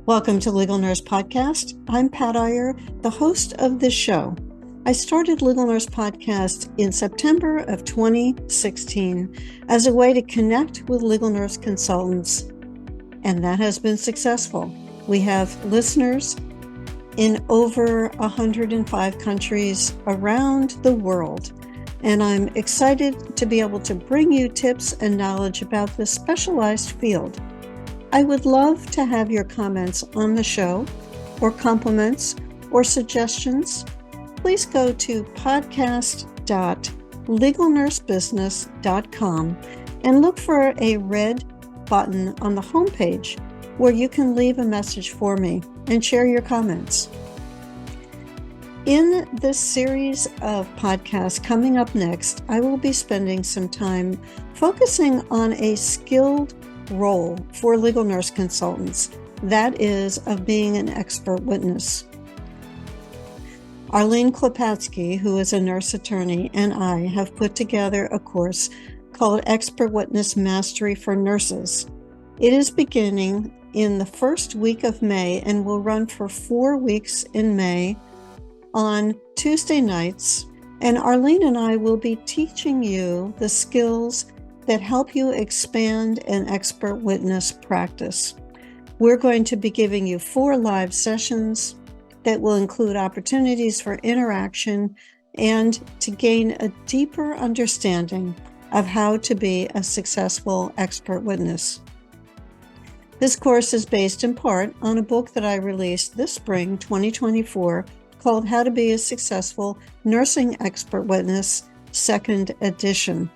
Welcome to Legal Nurse Podcast. I'm Pat Iyer, the host of this show. I started Legal Nurse Podcast in September of 2016 as a way to connect with legal nurse consultants, and that has been successful. We have listeners in over 105 countries around the world, and I'm excited to be able to bring you tips and knowledge about this specialized field. I would love to have your comments on the show, or compliments, or suggestions. Please go to podcast.legalnursebusiness.com and look for a red button on the homepage where you can leave a message for me and share your comments. In this series of podcasts coming up next, I will be spending some time focusing on a skilled role for legal nurse consultants, that is, of being an expert witness. Arlene Klepatsky, who is a nurse attorney, and I have put together a course called Expert Witness Mastery for Nurses. It is beginning in the first week of May and will run for 4 weeks in May on Tuesday nights, and Arlene and I will be teaching you the skills that help you expand an expert witness practice. We're going to be giving you 4 live sessions that will include opportunities for interaction and to gain a deeper understanding of how to be a successful expert witness. This course is based in part on a book that I released this spring 2024 called How to Be a Successful Nursing Expert Witness, 2nd edition.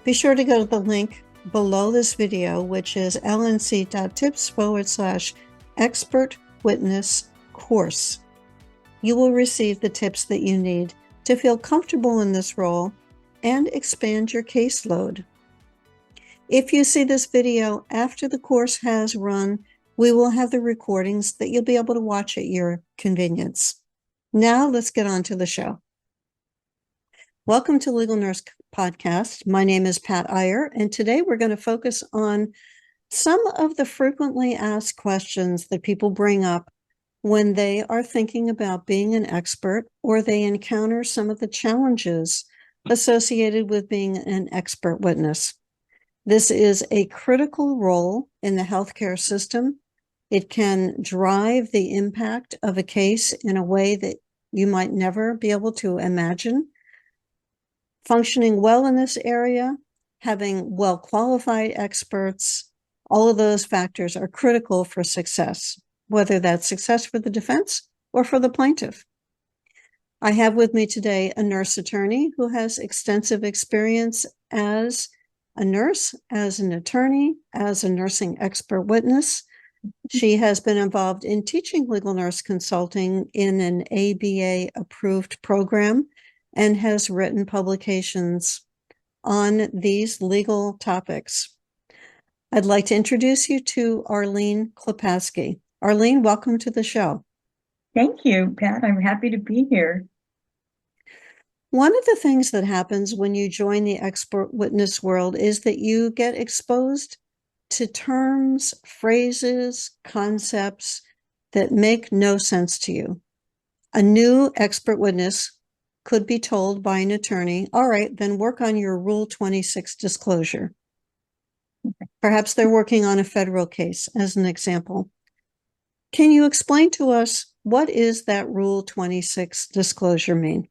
Be sure to go to the link below this video, which is lnc.tips/expert witness course. You will receive the tips that you need to feel comfortable in this role and expand your caseload. If you see this video after the course has run, we will have the recordings that you'll be able to watch at your convenience. Now let's get on to the show. Welcome to Legal Nurse Podcast. My name is Pat Iyer, and today we're going to focus on some of the frequently asked questions that people bring up when they are thinking about being an expert or they encounter some of the challenges associated with being an expert witness. This is a critical role in the healthcare system. It can drive the impact of a case in a way that you might never be able to imagine. Functioning well in this area, having well-qualified experts, all of those factors are critical for success, whether that's success for the defense or for the plaintiff. I have with me today a nurse attorney who has extensive experience as a nurse, as an attorney, as a nursing expert witness. She has been involved in teaching legal nurse consulting in an ABA-approved program and has written publications on these legal topics. I'd like to introduce you to Arlene Klepatsky. Arlene, welcome to the show. Thank you, Pat. I'm happy to be here. One of the things that happens when you join the expert witness world is that you get exposed to terms, phrases, concepts that make no sense to you. A new expert witness could be told by an attorney, all right, then work on your Rule 26 disclosure. Perhaps they're working on a federal case, as an example. Can you explain to us what is that Rule 26 disclosure mean?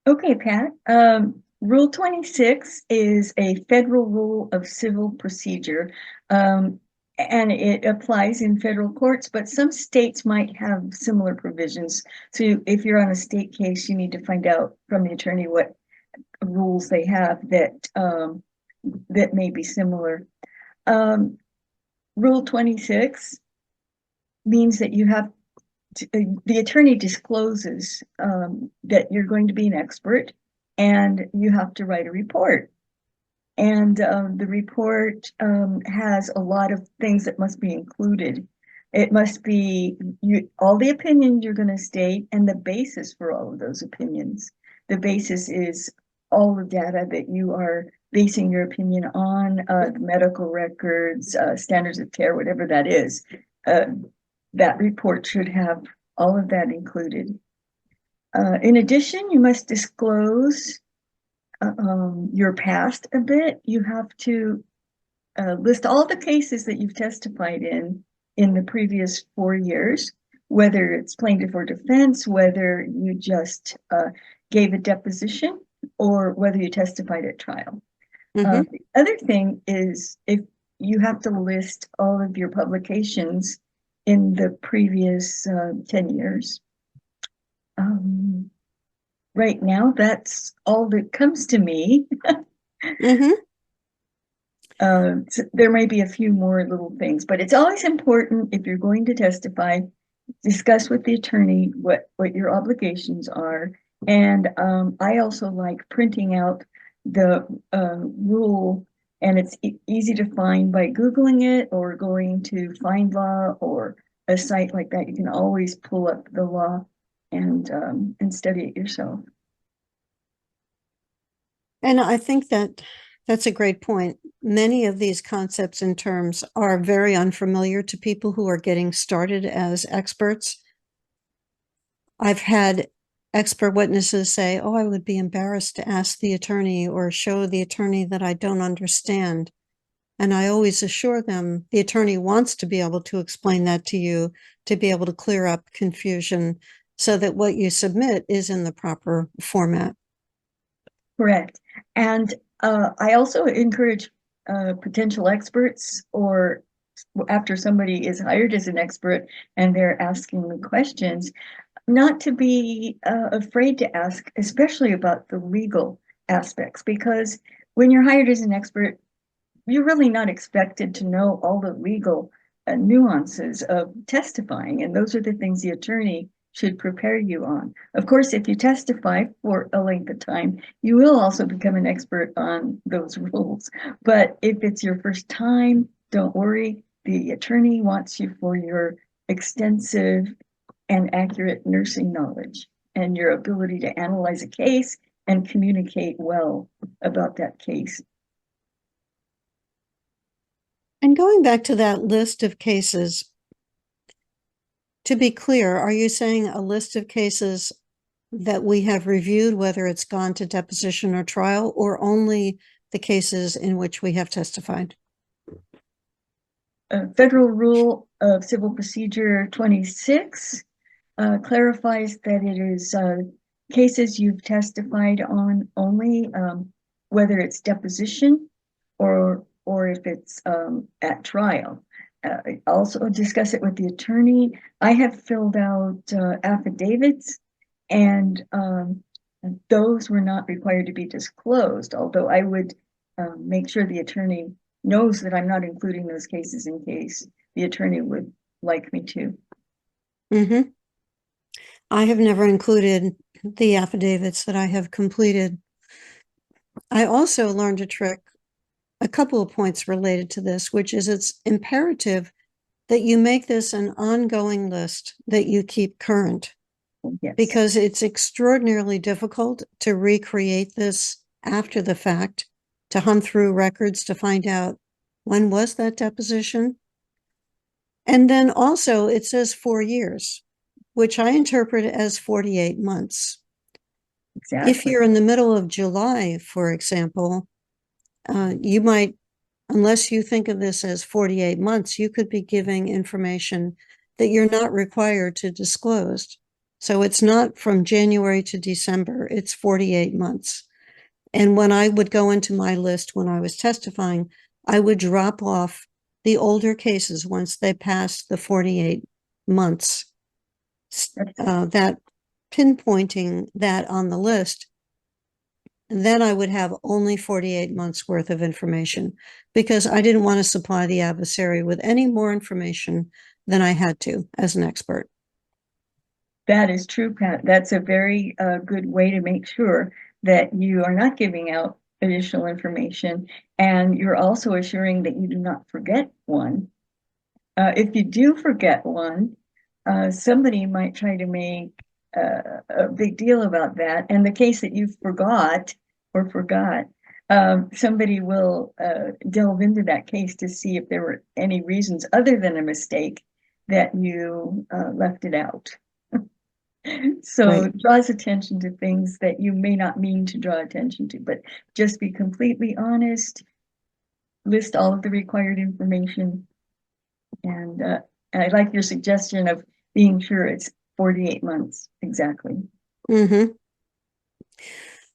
Okay, Pat. Rule 26 is a federal rule of civil procedure, and it applies in federal courts, but some states might have similar provisions. So if you're on a state case, you need to find out from the attorney what rules they have that may be similar. Rule 26 means that you have the attorney discloses that you're going to be an expert, and you have to write a report. And the report has a lot of things that must be included. It must be all the opinions you're going to state and the basis for all of those opinions. The basis is all the data that basing your opinion on the medical records, standards of care, whatever that is. That report should have all of that included. In addition, you must disclose your past a bit. You have to list all the cases that you've testified in the previous 4 years, whether it's plaintiff or defense, whether you just gave a deposition, or whether you testified at trial. The other thing is, if you have to list all of your publications in the previous 10 years. Right now, that's all that comes to me. There may be a few more little things, but it's always important, if you're going to testify, discuss with the attorney what your obligations are. And I also like printing out the rule, and it's easy to find by Googling it or going to FindLaw or a site like that. You can always pull up the law and study it yourself. And I think that that's a great point. Many of these concepts and terms are very unfamiliar to people who are getting started as experts. I've had expert witnesses say, oh, I would be embarrassed to ask the attorney or show the attorney that I don't understand. And I always assure them the attorney wants to be able to explain that to you, to be able to clear up confusion so that what you submit is in the proper format. Correct. And I also encourage potential experts, or after somebody is hired as an expert and they're asking the questions, not to be afraid to ask, especially about the legal aspects, because when you're hired as an expert, you're really not expected to know all the legal nuances of testifying. And those are the things the attorney should prepare you on. Of course, if you testify for a length of time, you will also become an expert on those rules. But if it's your first time, don't worry. The attorney wants you for your extensive and accurate nursing knowledge and your ability to analyze a case and communicate well about that case. And going back to that list of cases, to be clear, are you saying a list of cases that we have reviewed, whether it's gone to deposition or trial, or only the cases in which we have testified? Federal Rule of Civil Procedure 26 clarifies that it is cases you've testified on only, whether it's deposition or if it's at trial. Also discuss it with the attorney. I have filled out affidavits, and those were not required to be disclosed, although I would make sure the attorney knows that I'm not including those cases in case the attorney would like me to. I have never included the affidavits that I have completed. I also learned a trick, a couple of points related to this, which is it's imperative that you make this an ongoing list that you keep current. Yes. Because it's extraordinarily difficult to recreate this after the fact, to hunt through records to find out when was that deposition. And then also it says 4 years, which I interpret as 48 months. Exactly. If you're in the middle of July, for example, you might, unless you think of this as 48 months, you could be giving information that you're not required to disclose. So it's not from January to December, it's 48 months. And when I would go into my list when I was testifying, I would drop off the older cases once they passed the 48 months. That pinpointing that on the list, then I would have only 48 months worth of information, because I didn't want to supply the adversary with any more information than I had to as an expert. That is true, Pat. That's a very good way to make sure that you are not giving out additional information, and you're also assuring that you do not forget one. If you do forget one, somebody might try to make a big deal about that, and the case that you forgot somebody will delve into that case to see if there were any reasons other than a mistake that you left it out. So Right. it draws attention to things that you may not mean to draw attention to, but just be completely honest, list all of the required information, and I like your suggestion of being sure it's 48 months exactly. Mm-hmm.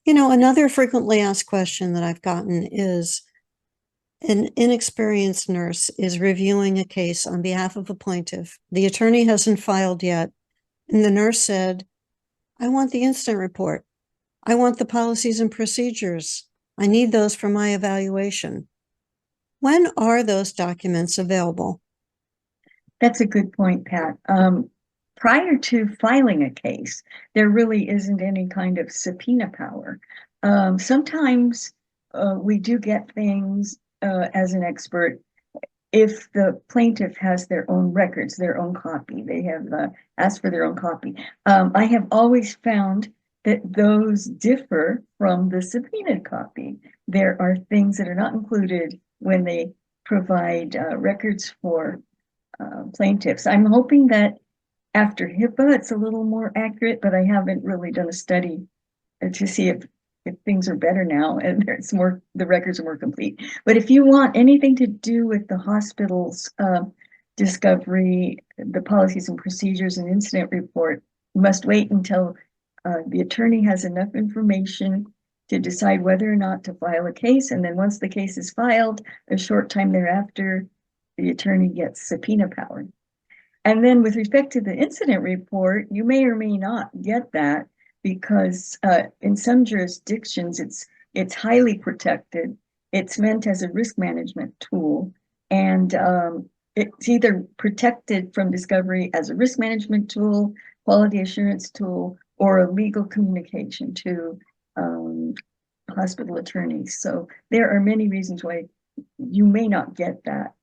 You know, another frequently asked question that I've gotten is an inexperienced nurse is reviewing a case on behalf of a plaintiff. The attorney hasn't filed yet, and the nurse said, I want the incident report. I want the policies and procedures. I need those for my evaluation. When are those documents available? That's a good point, Pat. Prior to filing a case, there really isn't any kind of subpoena power. Sometimes we do get things as an expert if the plaintiff has their own records, their own copy. They have asked for their own copy. I have always found that those differ from the subpoenaed copy. There are things that are not included when they provide records for plaintiffs. I'm hoping that after HIPAA, it's a little more accurate, but I haven't really done a study to see if things are better now and there's more, the records are more complete. But if you want anything to do with the hospital's discovery, the policies and procedures and incident report, you must wait until the attorney has enough information to decide whether or not to file a case. And then once the case is filed, a short time thereafter, the attorney gets subpoena power. And then with respect to the incident report, you may or may not get that because in some jurisdictions, it's highly protected. It's meant as a risk management tool. And it's either protected from discovery as a risk management tool, quality assurance tool, or a legal communication to hospital attorneys. So there are many reasons why you may not get that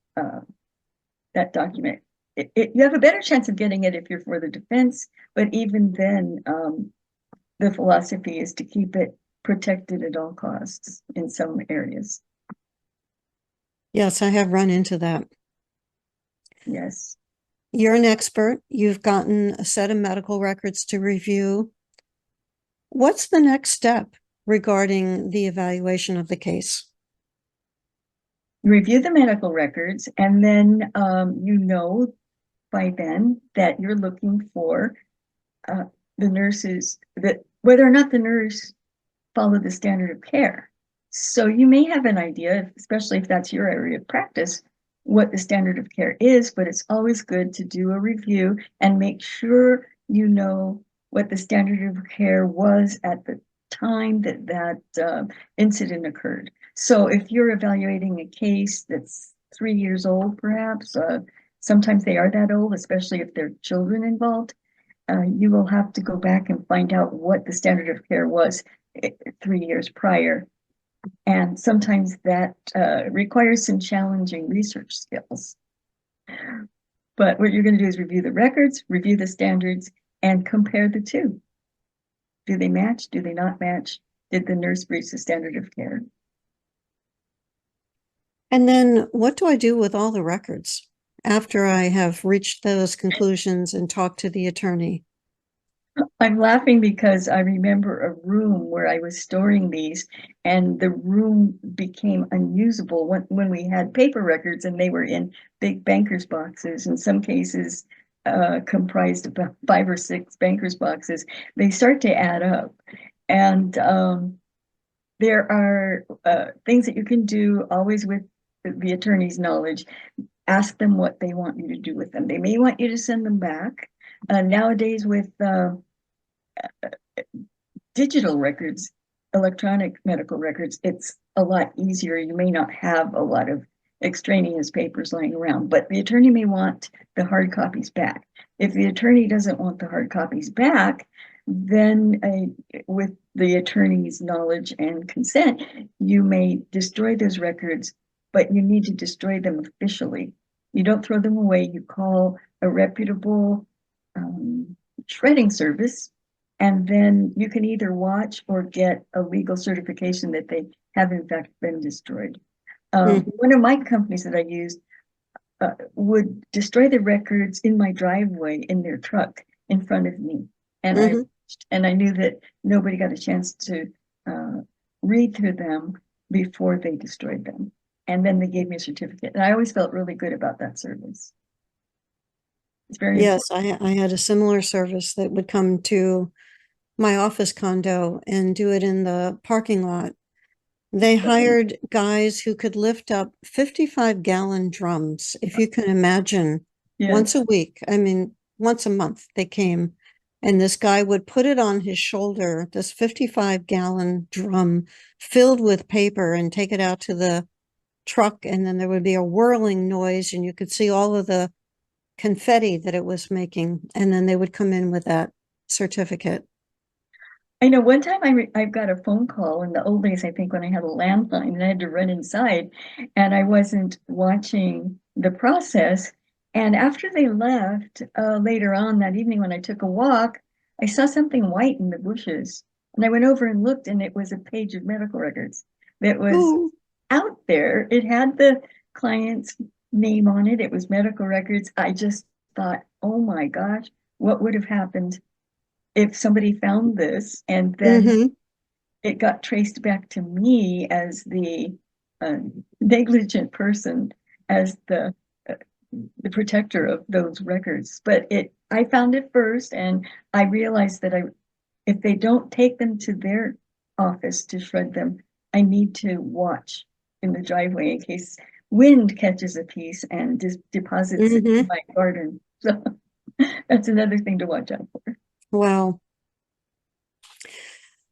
document. You have a better chance of getting it if you're for the defense, but even then, the philosophy is to keep it protected at all costs in some areas. Yes, I have run into that. Yes. You're an expert. You've gotten a set of medical records to review. What's the next step regarding the evaluation of the case? Review the medical records, and then you know by then that you're looking for the nurses, that whether or not the nurse followed the standard of care. So you may have an idea, especially if that's your area of practice, what the standard of care is, but it's always good to do a review and make sure you know what the standard of care was at the time that incident occurred. So if you're evaluating a case that's 3 years old, perhaps, sometimes they are that old, especially if there are children involved, you will have to go back and find out what the standard of care was 3 years prior. And sometimes that requires some challenging research skills. But what you're going to do is review the records, review the standards, and compare the two. Do they match? Do they not match? Did the nurse breach the standard of care? And then what do I do with all the records after I have reached those conclusions and talked to the attorney? I'm laughing because I remember a room where I was storing these, and the room became unusable when we had paper records and they were in big banker's boxes, in some cases comprised about 5 or 6 banker's boxes. They start to add up. And there are things that you can do always with the attorney's knowledge. Ask them what they want you to do with them. They may want you to send them back. Nowadays with digital records, electronic medical records, it's a lot easier. You may not have a lot of extraneous papers lying around, but the attorney may want the hard copies back. If the attorney doesn't want the hard copies back, then with the attorney's knowledge and consent, you may destroy those records, but you need to destroy them officially. You don't throw them away. You call a reputable shredding service, and then you can either watch or get a legal certification that they have in fact been destroyed. Mhm. One of my companies that I used would destroy the records in my driveway in their truck in front of me. And I Mhm. knew that nobody got a chance to uh, read through them before they destroyed them. And then they gave me a certificate. And I always felt really good about that service. It's very Yes, important. I had a similar service that would come to my office condo and do it in the parking lot. They hired guys who could lift up 55-gallon drums, if you can imagine, Yes. once a week. I mean, once a month they came, and this guy would put it on his shoulder, this 55-gallon drum filled with paper, and take it out to the truck, and then there would be a whirling noise, and you could see all of the confetti that it was making, and then they would come in with that certificate. I know one time I got a phone call in the old days, I think when I had a landline and I had to run inside and I wasn't watching the process. And after they left, later on that evening when I took a walk, I saw something white in the bushes. And I went over and looked and it was a page of medical records that was Ooh. out there. It had the client's name on it. It was medical records. I just thought, oh my gosh, what would have happened if somebody found this and then Mm-hmm. it got traced back to me as the uh, negligent person, as uh, the protector of those records. But I found it first, and I realized that if they don't take them to their office to shred them, I need to watch in the driveway in case wind catches a piece and deposits it in Mm-hmm. my garden. So that's another thing to watch out for. Wow.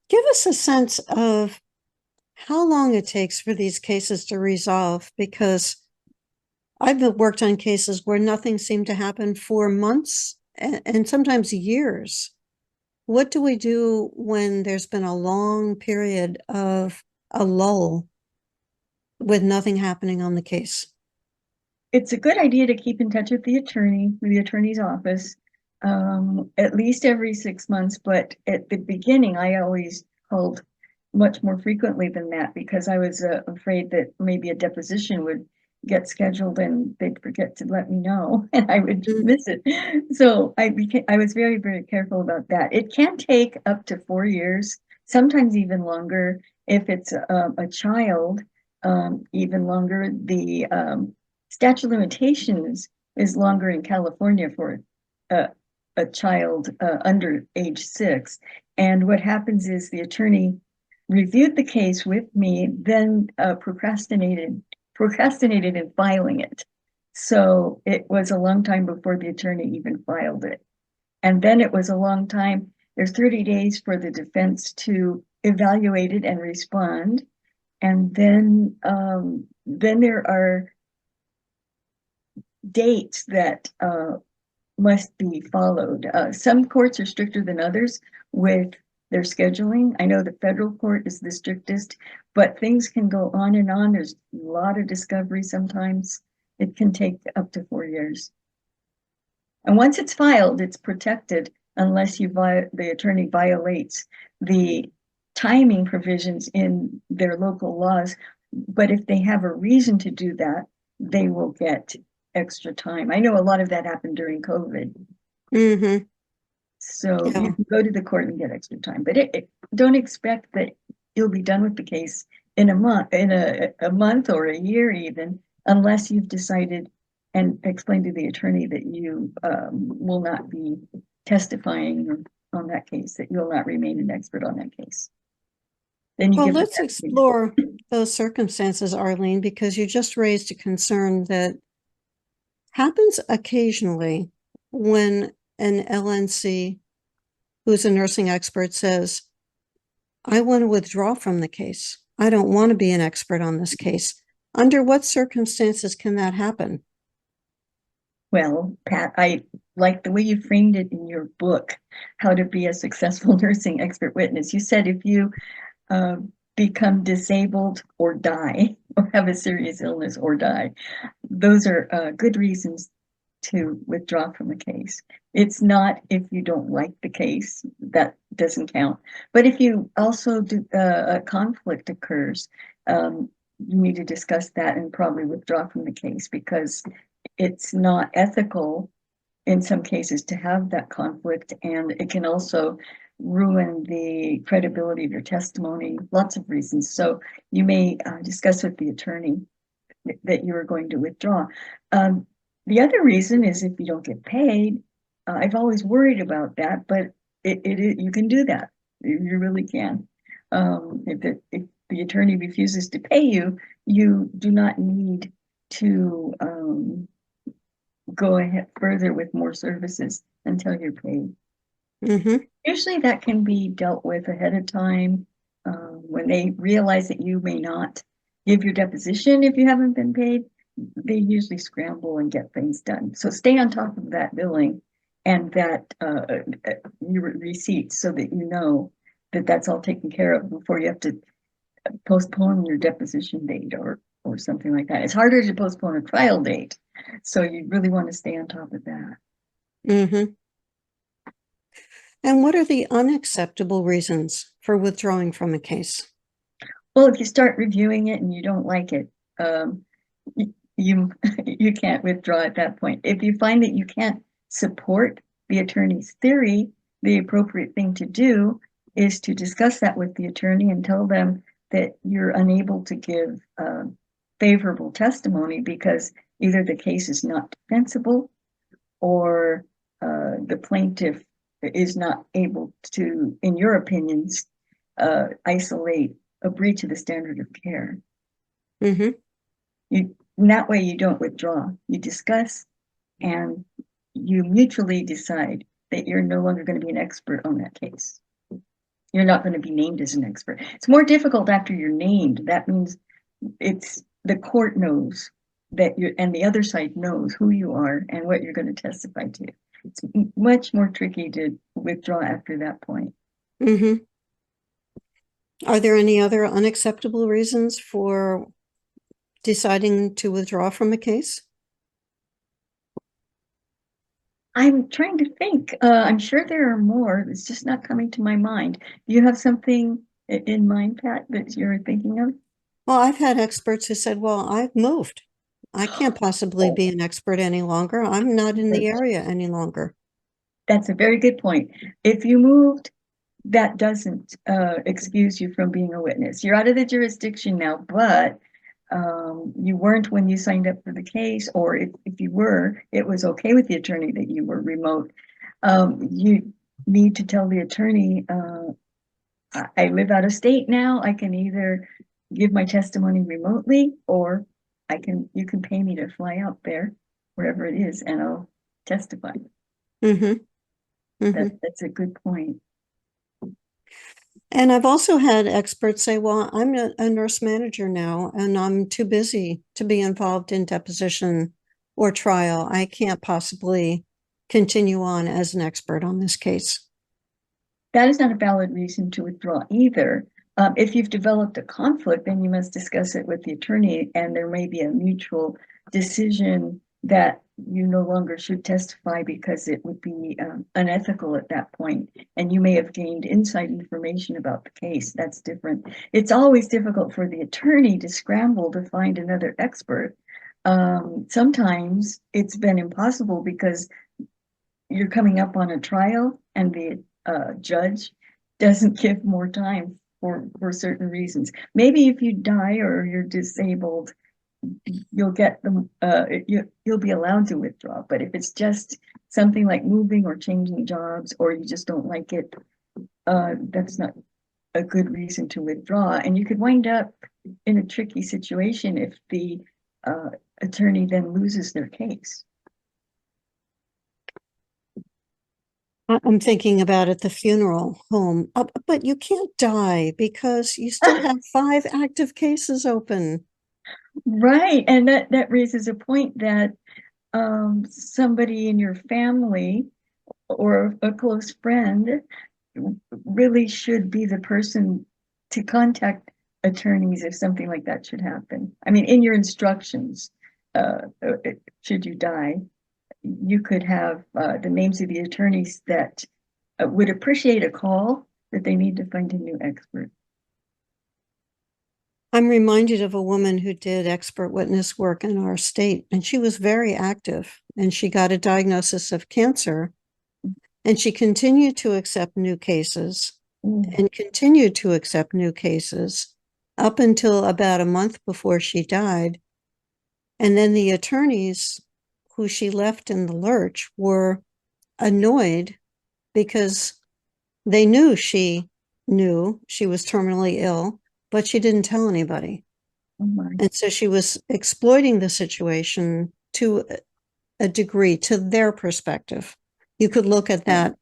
Give us a sense of how long it takes for these cases to resolve, because I've worked on cases where nothing seemed to happen for months and sometimes years. What do we do when there's been a long period of a lull with nothing happening on the case? It's a good idea to keep in touch with the attorney's office, at least every 6 months. But at the beginning, I always called much more frequently than that because I was afraid that maybe a deposition would get scheduled and they'd forget to let me know and I would Mhm. miss it. So I was very, very careful about that. It can take up to 4 years, sometimes even longer if it's a child, even longer. The statute of limitations is longer in California for a, a child under age 6. And what happens is the attorney reviewed the case with me, then procrastinated in filing it. So it was a long time before the attorney even filed it. And then it was a long time. There's 30 days for the defense to evaluate it and respond. And then there are dates that must be followed. Some courts are stricter than others with their scheduling. I know the federal court is the strictest, but things can go on and on. There's a lot of discovery sometimes. It can take up to 4 years. And once it's filed, it's protected unless the attorney violates the timing provisions in their local laws. But if they have a reason to do that, they will get extra time. I know a lot of that happened during COVID. Mm-hmm. So you Yeah. can go to the court and get extra time, but don't expect that you'll be done with the case in a month or a year even, unless you've decided and explained to the attorney that you will not be testifying on that case, that you'll not remain an expert on that case. Then you Well, give them let's that. explore those circumstances, Arlene, because you just raised a concern that happens occasionally when an LNC, who's a nursing expert, says, I want to withdraw from the case. I don't want to be an expert on this case. Under what circumstances can that happen? Well, Pat, I like the way you framed it in your book, How to Be a Successful Nursing Expert Witness. You said if you uh, become disabled or die, or have a serious illness or die, those are good reasons to withdraw from a case. It's not if you don't like the case, that doesn't count. But if you also do a conflict occurs, you need to discuss that and probably withdraw from the case, because it's not ethical in some cases to have that conflict, and it can also ruin the credibility of your testimony, lots of reasons. So you may discuss with the attorney that you are going to withdraw. The other reason is if you don't get paid. I've always worried about that, but you can do that. You really can. If the attorney refuses to pay you, you do not need to go ahead further with more services until you're paid. Mm-hmm. Usually that can be dealt with ahead of time, when they realize that you may not give your deposition if you haven't been paid. They usually scramble and get things done. So stay on top of that billing and that your receipts, so that you know that that's all taken care of before you have to postpone your deposition date or something like that. It's harder to postpone a trial date, so you really want to stay on top of that. Mm-hmm. And what are the unacceptable reasons for withdrawing from a case? Well, if you start reviewing it and you don't like it, you you can't withdraw at that point. If you find that you can't support the attorney's theory, the appropriate thing to do is to discuss that with the attorney and tell them that you're unable to give favorable testimony because either the case is not defensible, or the plaintiff is not able to, in your opinions, isolate a breach of the standard of care. Mm-hmm. In that way, you don't withdraw. You discuss and you mutually decide that you're no longer going to be an expert on that case. You're not going to be named as an expert. It's more difficult after you're named. That means it's the court knows that you, and the other side knows who you are and what you're going to testify to. It's much more tricky to withdraw after that point. Mm-hmm. Are there any other unacceptable reasons for deciding to withdraw from a case? I'm trying to think. I'm sure there are more. It's just not coming to my mind. Do you have something in mind, Pat, that you're thinking of? Well, I've had experts who said, well, I've moved. I can't possibly be an expert any longer. I'm not in the area any longer. That's a very good point. If you moved, that doesn't excuse you from being a witness. You're out of the jurisdiction now, but you weren't when you signed up for the case, or if you were, it was okay with the attorney that you were remote. You need to tell the attorney, I live out of state now. I can either give my testimony remotely, or you can pay me to fly out there, wherever it is, and I'll testify. Mm-hmm. Mm-hmm. That's a good point. And I've also had experts say, well, I'm a nurse manager now, and I'm too busy to be involved in deposition or trial. I can't possibly continue on as an expert on this case. That is not a valid reason to withdraw either. If you've developed a conflict, then you must discuss it with the attorney, and there may be a mutual decision that you no longer should testify because it would be unethical at that point, and you may have gained inside information about the case. That's different. It's always difficult for the attorney to scramble to find another expert. Sometimes it's been impossible because you're coming up on a trial and the judge doesn't give more time for certain reasons. Maybe if you die or you're disabled, you'll get them, you'll be allowed to withdraw. But if it's just something like moving or changing jobs, or you just don't like it, that's not a good reason to withdraw. And you could wind up in a tricky situation if the attorney then loses their case. I'm thinking about at the funeral home, but you can't die because you still have 5 active cases open. Right, and that raises a point that somebody in your family or a close friend really should be the person to contact attorneys if something like that should happen. I mean, in your instructions, should you die, you could have the names of the attorneys that would appreciate a call that they need to find a new expert. I'm reminded of a woman who did expert witness work in our state, and she was very active, and she got a diagnosis of cancer, and she continued to accept new cases and continued to accept new cases up until about a month before she died. And then the attorneys who she left in the lurch were annoyed because they knew she was terminally ill, but she didn't tell anybody. Oh my. And so she was exploiting the situation to a degree, to their perspective. You could look at that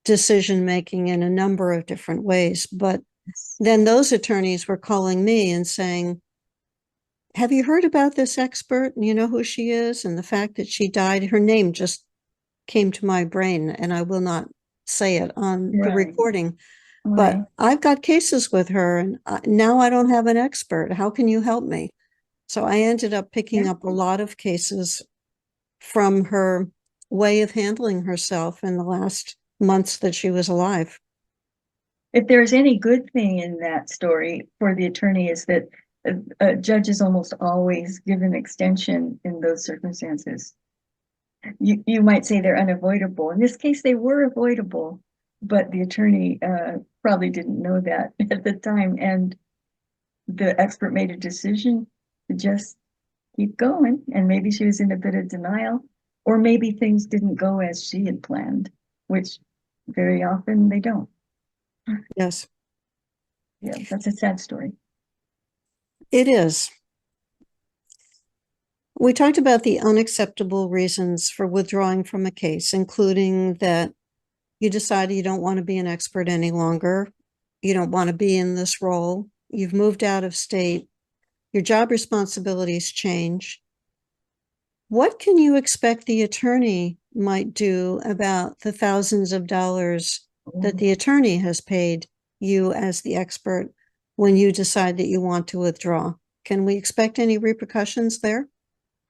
decision making in a number of different ways, but then those attorneys were calling me and saying, have you heard about this expert? And you know who she is? And the fact that she died, her name just came to my brain, and I will not say it on the Right. recording. Right. But I've got cases with her, and now I don't have an expert. How can you help me? So I ended up picking up a lot of cases from her way of handling herself in the last months that she was alive. If there's any good thing in that story for the attorney is that judges almost always give an extension in those circumstances. You might say they're unavoidable. In this case, they were avoidable, but the attorney probably didn't know that at the time, and the expert made a decision to just keep going. And maybe she was in a bit of denial, or maybe things didn't go as she had planned, which very often they don't. Yes, Yeah, that's a sad story. it is. We talked about the unacceptable reasons for withdrawing from a case, including that you decided you don't want to be an expert any longer. You don't want to be in this role. You've moved out of state. Your job responsibilities change. What can you expect the attorney might do about the thousands of dollars that the attorney has paid you as the expert when you decide that you want to withdraw? Can we expect any repercussions there?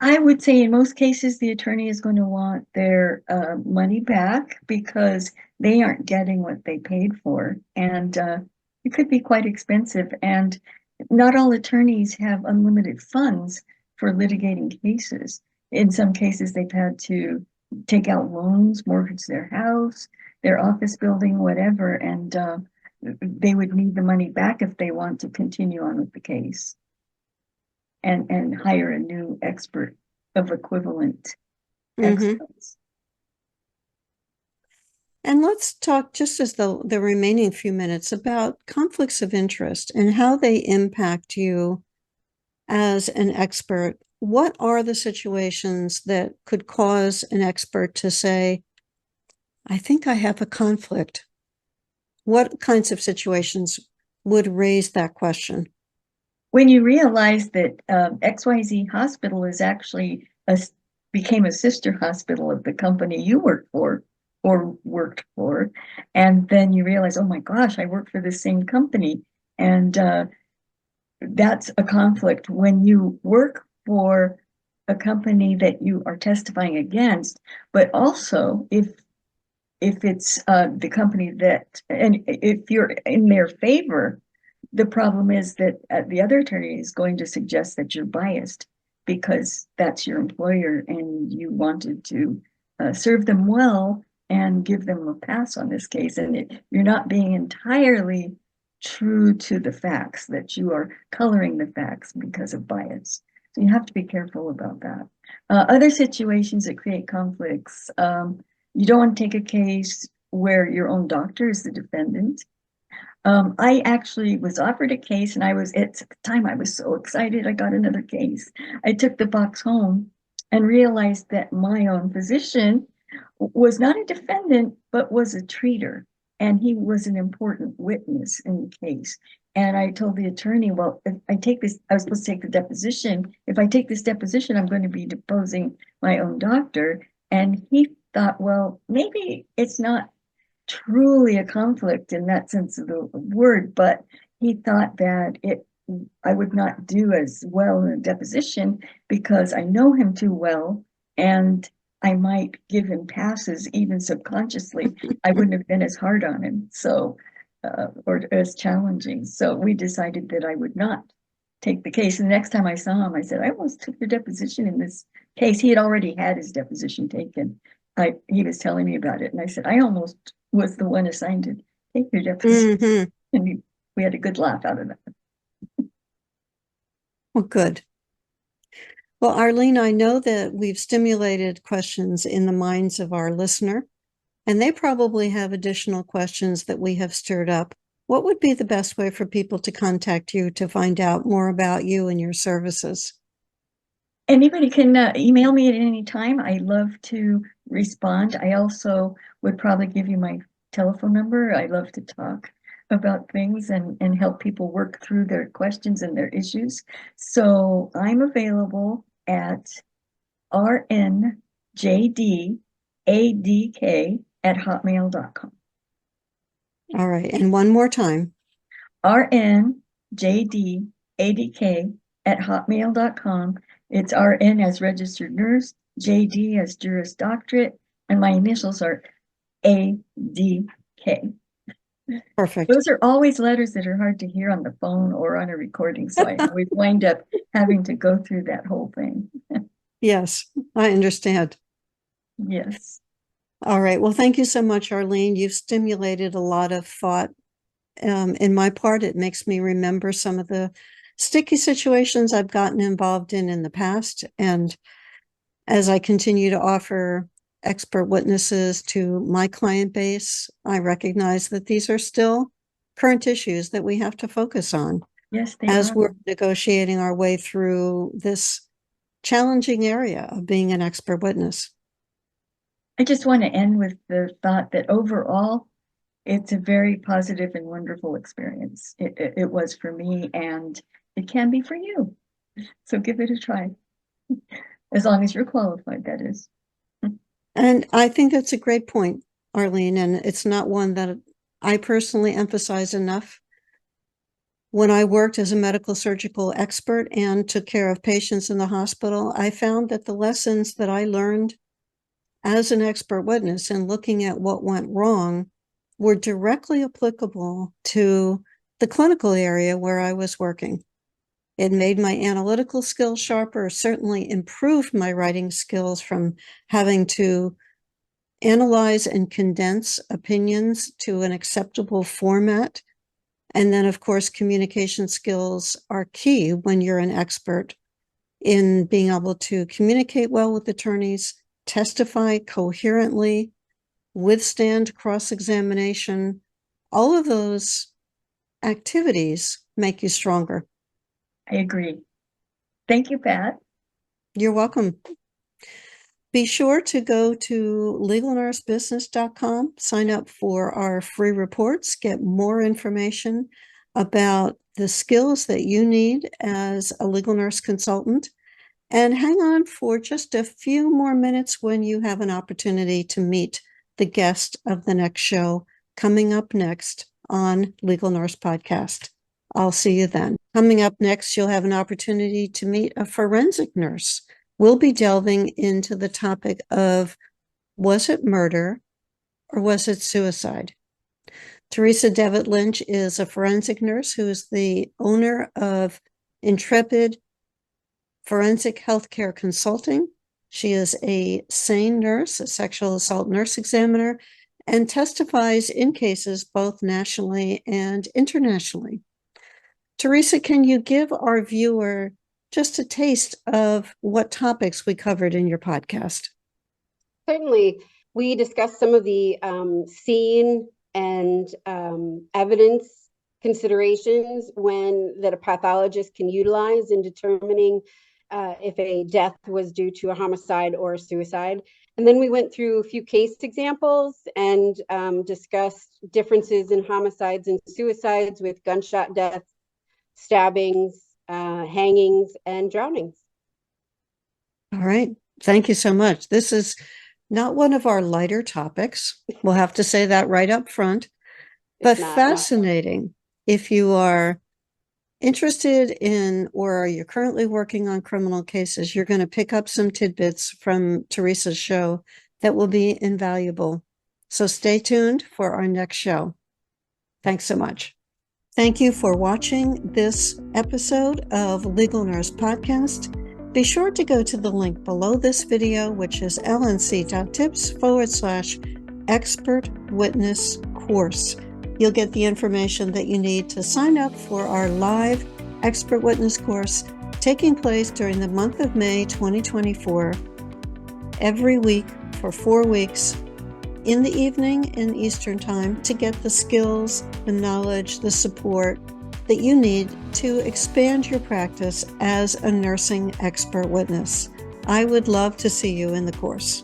I would say in most cases, the attorney is going to want their money back because they aren't getting what they paid for. And it could be quite expensive. And not all attorneys have unlimited funds for litigating cases. In some cases, they've had to take out loans, mortgage their house, their office building, whatever. And they would need the money back if they want to continue on with the case and hire a new expert of equivalent excellence. And let's talk, just as the remaining few minutes, about conflicts of interest and how they impact you as an expert. What are the situations that could cause an expert to say, I think I have a conflict? What kinds of situations would raise that question? When you realize that XYZ Hospital is actually became a sister hospital of the company you work for or worked for, and then you realize, oh my gosh, I work for the same company, and that's a conflict when you work for a company that you are testifying against, but also if it's the company that, and if you're in their favor, the problem is that the other attorney is going to suggest that you're biased because that's your employer and you wanted to serve them well and give them a pass on this case. And you're not being entirely true to the facts, that you are coloring the facts because of bias. So you have to be careful about that. Other situations that create conflicts, you don't want to take a case where your own doctor is the defendant. I actually was offered a case, and at the time I was so excited I got another case. I took the box home and realized that my own physician was not a defendant, but was a treater, and he was an important witness in the case. And I told the attorney, well, if I take this, I was supposed to take the deposition. If I take this deposition, I'm going to be deposing my own doctor. And he thought, well, maybe it's not truly a conflict in that sense of the word, but he thought that I would not do as well in a deposition because I know him too well, and I might give him passes, even subconsciously. I wouldn't have been as hard on him, so or as challenging. So we decided that I would not take the case. And the next time I saw him, I said, I almost took your deposition in this case. He had already had his deposition taken. He was telling me about it, and I said, I almost was the one assigned to take your deposition. Mm-hmm. And we had a good laugh out of that. Well, good. Well, Arlene, I know that we've stimulated questions in the minds of our listener, and they probably have additional questions that we have stirred up. What would be the best way for people to contact you to find out more about you and your services? Anybody can email me at any time. I love to respond. I also would probably give you my telephone number. I love to talk about things and help people work through their questions and their issues. So I'm available at rnjdadk@hotmail.com. All right. And one more time. rnjdadk@hotmail.com. It's RN as registered nurse, JD as Juris Doctorate, and my initials are ADK. Perfect. Those are always letters that are hard to hear on the phone or on a recording, so I always wind up having to go through that whole thing. Yes, I understand. Yes. All right. Well, thank you so much, Arlene. You've stimulated a lot of thought. In my part, it makes me remember some of the sticky situations I've gotten involved in the past. And as I continue to offer expert witnesses to my client base, I recognize that these are still current issues that we have to focus on. Yes, they as are. we're negotiating our way through this challenging area of being an expert witness. I just want to end with the thought that overall, it's a very positive and wonderful experience. It was for me, and it can be for you. So give it a try. As long as you're qualified, that is. And I think that's a great point, Arlene, and it's not one that I personally emphasize enough. When I worked as a medical surgical expert and took care of patients in the hospital, I found that the lessons that I learned as an expert witness and looking at what went wrong were directly applicable to the clinical area where I was working. It made my analytical skills sharper, certainly improved my writing skills from having to analyze and condense opinions to an acceptable format. And then, of course, communication skills are key when you're an expert in being able to communicate well with attorneys, testify coherently, withstand cross-examination. All of those activities make you stronger. I agree. Thank you, Pat. You're welcome. Be sure to go to legalnursebusiness.com, sign up for our free reports, get more information about the skills that you need as a legal nurse consultant, and hang on for just a few more minutes when you have an opportunity to meet the guest of the next show coming up next on Legal Nurse Podcast. I'll see you then. Coming up next, you'll have an opportunity to meet a forensic nurse. We'll be delving into the topic of, was it murder or was it suicide? Teresa Devitt Lynch is a forensic nurse who is the owner of Intrepid Forensic Healthcare Consulting. She is a SANE nurse, a sexual assault nurse examiner, and testifies in cases both nationally and internationally. Teresa, can you give our viewer just a taste of what topics we covered in your podcast? Certainly. We discussed some of the scene and evidence considerations that a pathologist can utilize in determining if a death was due to a homicide or a suicide. And then we went through a few case examples and discussed differences in homicides and suicides with gunshot deaths, stabbings, hangings, and drownings. All right. Thank you so much. This is not one of our lighter topics. We'll have to say that right up front, but fascinating if you are interested in or you're currently working on criminal cases, you're going to pick up some tidbits from Teresa's show that will be invaluable. So stay tuned for our next show. Thanks so much. Thank you for watching this episode of Legal Nurse Podcast. Be sure to go to the link below this video, which is lnc.tips/expert witness course. You'll get the information that you need to sign up for our live expert witness course taking place during the month of May 2024, every week for 4 weeks in the evening in Eastern Time to get the skills, the knowledge, the support that you need to expand your practice as a nursing expert witness. I would love to see you in the course.